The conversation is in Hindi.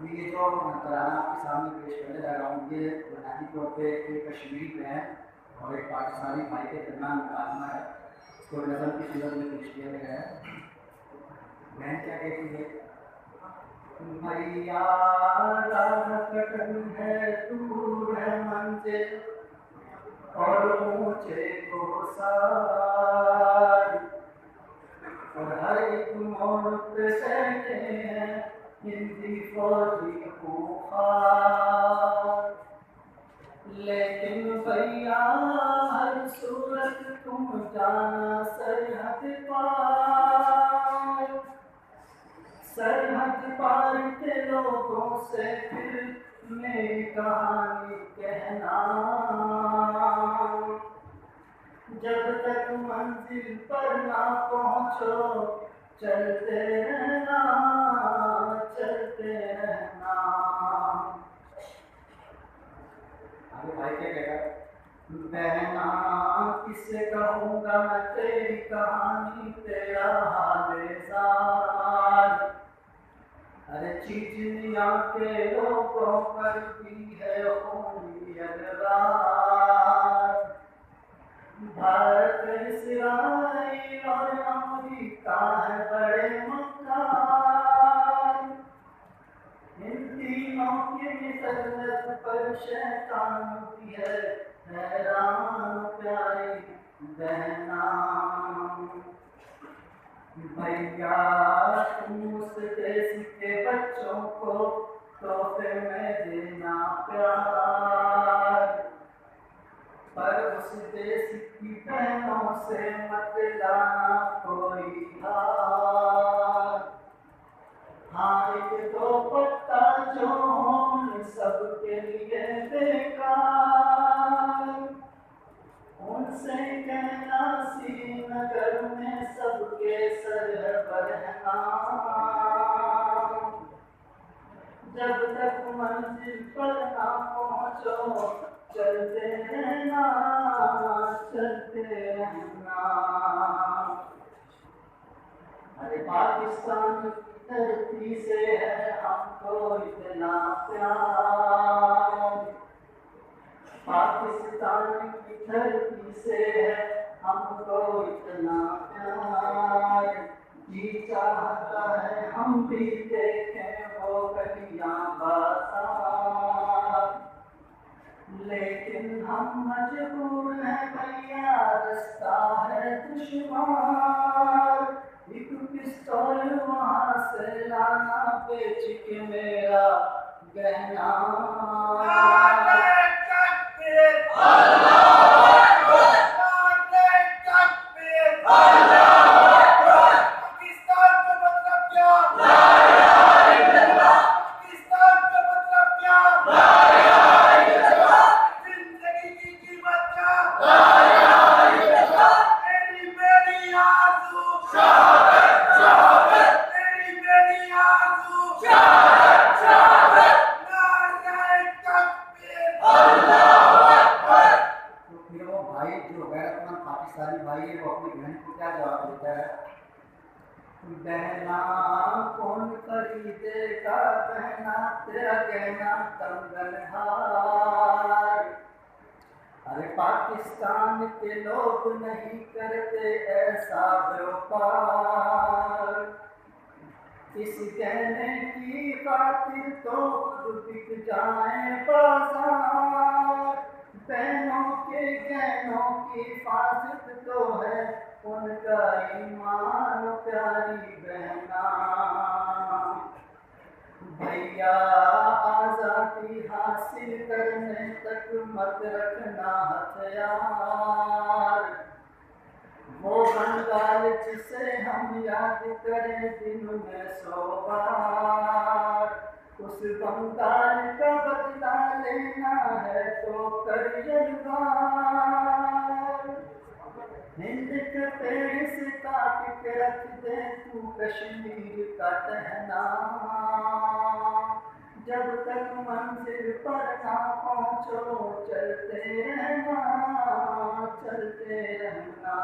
ये जो तराना आपके सामने पेश करने जा रहा हूँ, ये बुनियादी तौर पे एक कश्मीरी पे है और एक पाकिस्तानी भाई के दरमियान मुकाबला है। इसको नज़म की सूरत में पेश किया गया है। बहन क्या कहती है? भैया राह कटन है, दूर है मंजिल और ऊंचे कोसार, और हर एक मोड़ पे सहते हैं हिंदी फौजी खूंखार। लेकिन भैया हर सूरत तुम जाना सरहद पार, सरहद पार के लोगों से फिर मेरी कहानी कहना। जब तक मंजिल पर ना पहुंचो चलते रहना, चलते रहना। आगे भाई क्या कहेगा? बहना किससे कहूँगा मैं तेरी कहानी, तेरा हाल-ए-ज़ार। अरे चिचनिया के लोगों पर भी है खूनी अलगार। भारत इसराइल और अमेरिका है बड़े मक्कार, इन तीनों की मिसरत पर शैतान भी है हैरान प्यारी बहना। भैया तुम उस देश के बच्चों को तोहफे में देना प्यार, पर उस देश की बहनों से मत लाना कोई हार। हाँ एक दो पत्ता जो उन सबके लिए बेकार, उनसे कहना श्रीनगर में सबके सर बढ़ना। जब तक मंजिल पर ना पहुंचो चलते रहना, चलते रहना। अरे पाकिस्तान की धरती से है हमको इतना प्यार, पाकिस्तान की धरती से है हमको इतना प्यार। जी चाहता है हम भी देखें वो गलियां बाजार, लेकिन हम मजबूर हैं भैया रास्ता है दुश्वार। एक पिस्तौल वहाँ से लाना बेच के मेरा गहना। पाकिस्तानी भाई है वो अपनी बहन को क्या जवाब देता है? बहना कौन खरीदेगा बहना तेरा गहना कंगनहार। अरे पाकिस्तान के लोग नहीं करते ऐसा व्यापार, इस गहने की खातिर तो खुद बिक जाए बाजार। बहनों के गहनों की हिफाजत तो है उनका ईमान प्यारी बहना। भैया आजादी हासिल करने तक मत रखना हथियार, वो बंगाल जिसे हम याद करें दिन में 100 बार। उस बंगाल का बदला लेना है तो कर यलगार। हिंद के पेड़ से काट के रख दे तू कश्मीर का टहना। जब तक मंजिल पर ना पहुंचो चलते रहना, चलते रहना।